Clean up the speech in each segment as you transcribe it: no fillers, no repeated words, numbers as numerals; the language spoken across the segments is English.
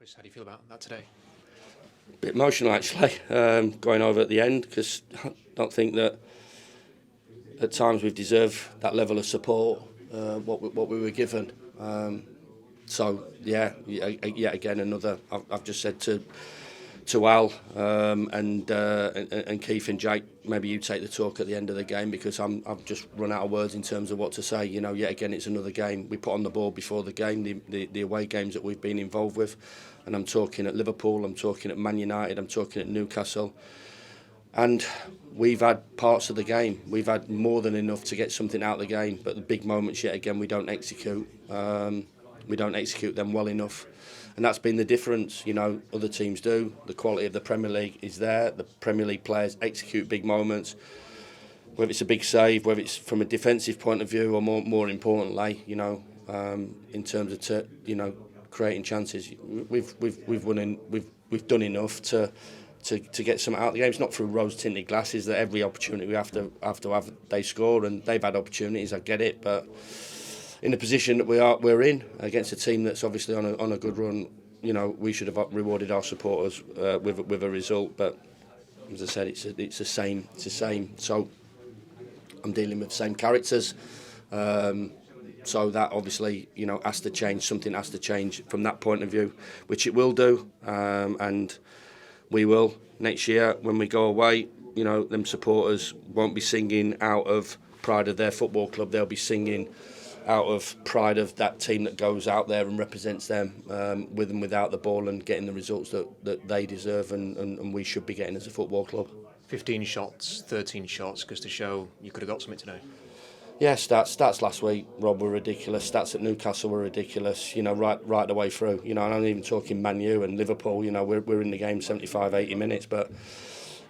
Chris, how do you feel about that today? A bit emotional actually, going over at the end, because I don't think that at times we've deserved that level of support, what we were given. Yet again another. I've just said to Al and Keith and Jake, maybe you take the talk at the end of the game, because I've just run out of words in terms of what to say. You know, yet again it's another game we put on the board before the game, the away games that we've been involved with, and I'm talking at Liverpool, I'm talking at Man United, I'm talking at Newcastle, and we've had parts of the game, we've had more than enough to get something out of the game, but the big moments yet again we don't execute. We don't execute them well enough. And that's been the difference. You know, other teams do. The quality of the Premier League is there. The Premier League players execute big moments, whether it's a big save, whether it's from a defensive point of view, or more importantly, you know, in terms of creating chances. We've done enough to get some out of the game. It's not through rose-tinted glasses that every opportunity we have to have they score, and they've had opportunities. I get it, but in the position that we're in against a team that's obviously on a good run, you know, we should have rewarded our supporters with a result. But as I said, it's the same. So I'm dealing with the same characters. So that obviously, you know, has to change. Something has to change from that point of view, which it will do, and we will next year when we go away. You know, them supporters won't be singing out of pride of their football club. They'll be singing out of pride of that team that goes out there and represents them, with and without the ball, and getting the results that they deserve and we should be getting as a football club. 15 shots, 13 shots, goes to show you could have got something today. Yeah, stats last week, Rob, were ridiculous. Stats at Newcastle were ridiculous. You know, right the way through. You know, and I'm even talking Man U and Liverpool. You know, we're in the game 75, 80 minutes, but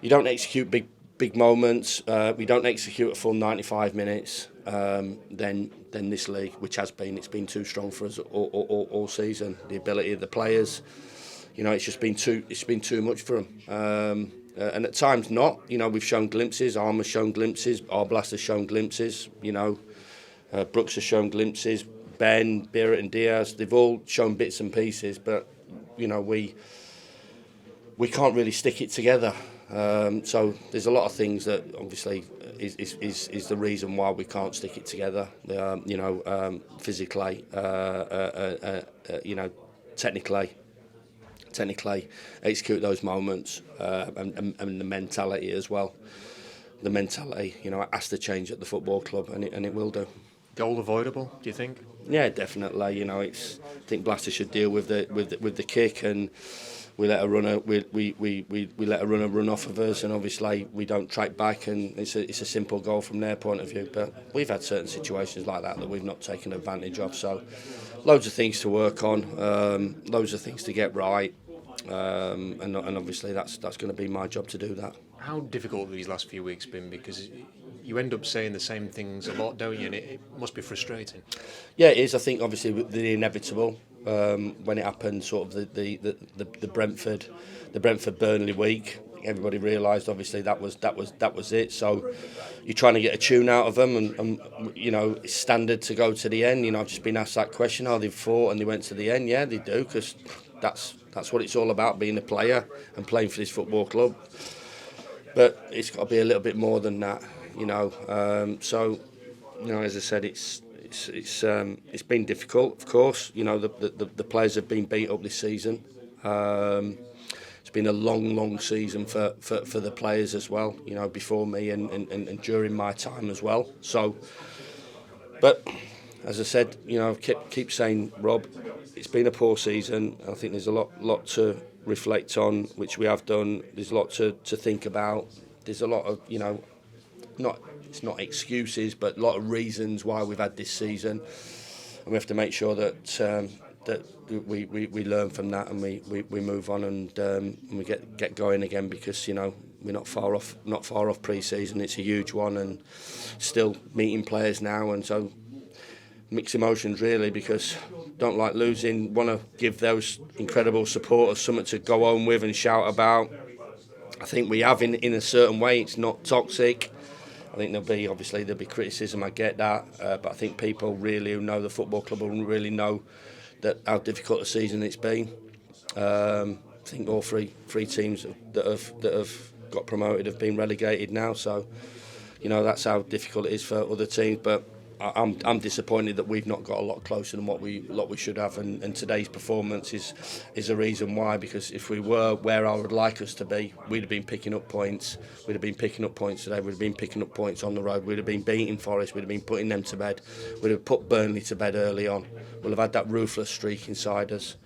you don't execute big moments. We don't execute a full 95 minutes. Then this league, which it's been too strong for us all season. The ability of the players, you know, it's been too much for them. And at times not. You know, we've shown glimpses. Armour's shown glimpses. Arblas has shown glimpses. You know, Brooks has shown glimpses. Ben, Beirut and Diaz, they've all shown bits and pieces. But you know, we can't really stick it together. So there's a lot of things that obviously is the reason why we can't stick it together. You know, physically, you know, technically execute those moments, and the mentality as well. The mentality, you know, has to change at the football club, and it will do. Goal avoidable, do you think? Yeah, definitely. You know, I think Blaster should deal with the kick, and we let a runner we let a runner run off of us, and obviously we don't track back, and it's a simple goal from their point of view. But we've had certain situations like that we've not taken advantage of. So loads of things to work on, loads of things to get right, and obviously that's going to be my job to do that. How difficult have these last few weeks been? Because you end up saying the same things a lot, don't you? And it must be frustrating. Yeah, it is. I think obviously the inevitable. When it happened, sort of the Brentford Burnley week, everybody realised obviously that was it. So you're trying to get a tune out of them, and you know, it's standard to go to the end. You know, I've just been asked that question: oh, they've fought and they went to the end. Yeah, they do, because that's what it's all about, being a player and playing for this football club. But it's got to be a little bit more than that, you know. So, you know, as I said, it's been difficult, of course. You know, the players have been beat up this season. It's been a long season for the players as well. You know, before me and during my time as well. So, but as I said, you know, keep saying, Rob, it's been a poor season. I think there's a lot to reflect on, which we have done. There's a lot to think about. There's a lot of, you know, it's not excuses, but a lot of reasons why we've had this season, and we have to make sure that we learn from that, and we move on, and we get going again, because you know, we're not far off pre-season. It's a huge one, and still meeting players now, and so mixed emotions really, because don't like losing, want to give those incredible supporters something to go home with and shout about. I think we have in a certain way. It's not toxic. I think there'll be criticism, I get that, but I think people really who know the football club will really know that how difficult a season it's been. I think all three teams that have got promoted have been relegated now. So, you know, that's how difficult it is for other teams. But I'm disappointed that we've not got a lot closer than what we should have, and today's performance is a reason why. Because if we were where I would like us to be, we'd have been picking up points. We'd have been picking up points today. We'd have been picking up points on the road. We'd have been beating Forest. We'd have been putting them to bed. We'd have put Burnley to bed early on. We'll have had that ruthless streak inside us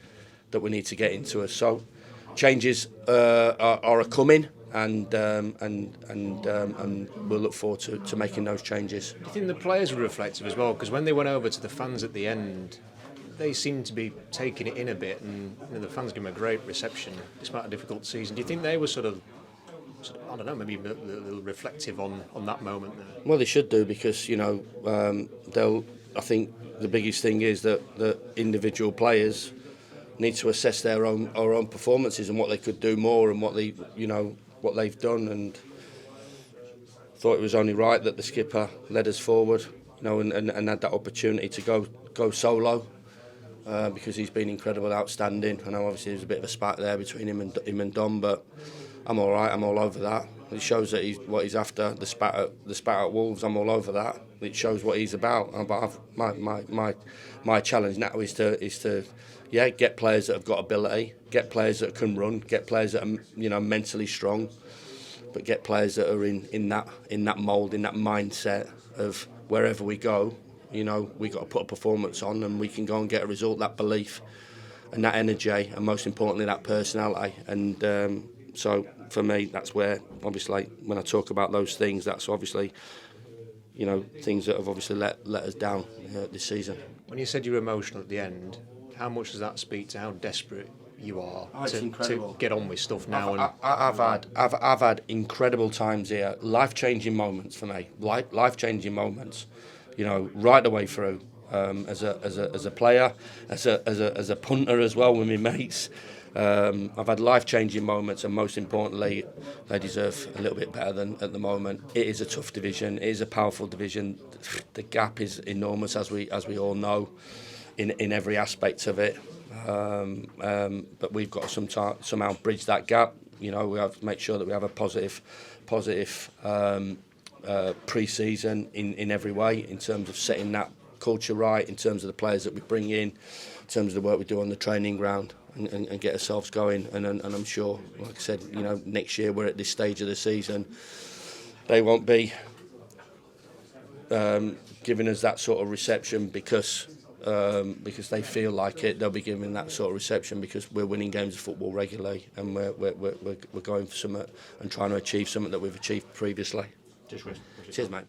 that we need to get into us. So changes are coming. And we'll look forward to making those changes. Do you think the players were reflective as well? Because when they went over to the fans at the end, they seemed to be taking it in a bit, and the fans gave them a great reception despite a difficult season. Do you think they were sort of I don't know, maybe a little reflective on that moment there? Well, they should do, because they'll. I think the biggest thing is that individual players need to assess their own performances and what they could do more and what they've done, and thought it was only right that the skipper led us forward, and had that opportunity to go solo, because he's been incredible, outstanding. I know obviously there's a bit of a spat there between him and Dom, but I'm all right. I'm all over that. It shows that what he's after. The spat at Wolves, I'm all over that. It shows what he's about. My challenge now is to get players that have got ability, get players that can run, get players that are mentally strong, but get players that are in that mould, in that mindset of wherever we go, we got to put a performance on and we can go and get a result. That belief and that energy, and most importantly that personality. And so for me, that's where obviously when I talk about those things, that's obviously things that have obviously let us down this season. When you said you were emotional at the end, how much does that speak to how desperate you are to get on with stuff now? I've had incredible times here, life-changing moments for me, life-changing moments, right the way through. As a player, as a punter as well with my mates. I've had life-changing moments, and most importantly, they deserve a little bit better than at the moment. It is a tough division. It is a powerful division. The gap is enormous, as we all know, in every aspect of it. But we've got to somehow bridge that gap. We have to make sure that we have a positive pre-season in every way, in terms of setting that culture right, in terms of the players that we bring in terms of the work we do on the training ground, and get ourselves going. And I'm sure, like I said, next year we're at this stage of the season, they won't be giving us that sort of reception because they feel like it. They'll be giving that sort of reception because we're winning games of football regularly, and we're going for something and trying to achieve something that we've achieved previously. Cheers, Cheers, mate.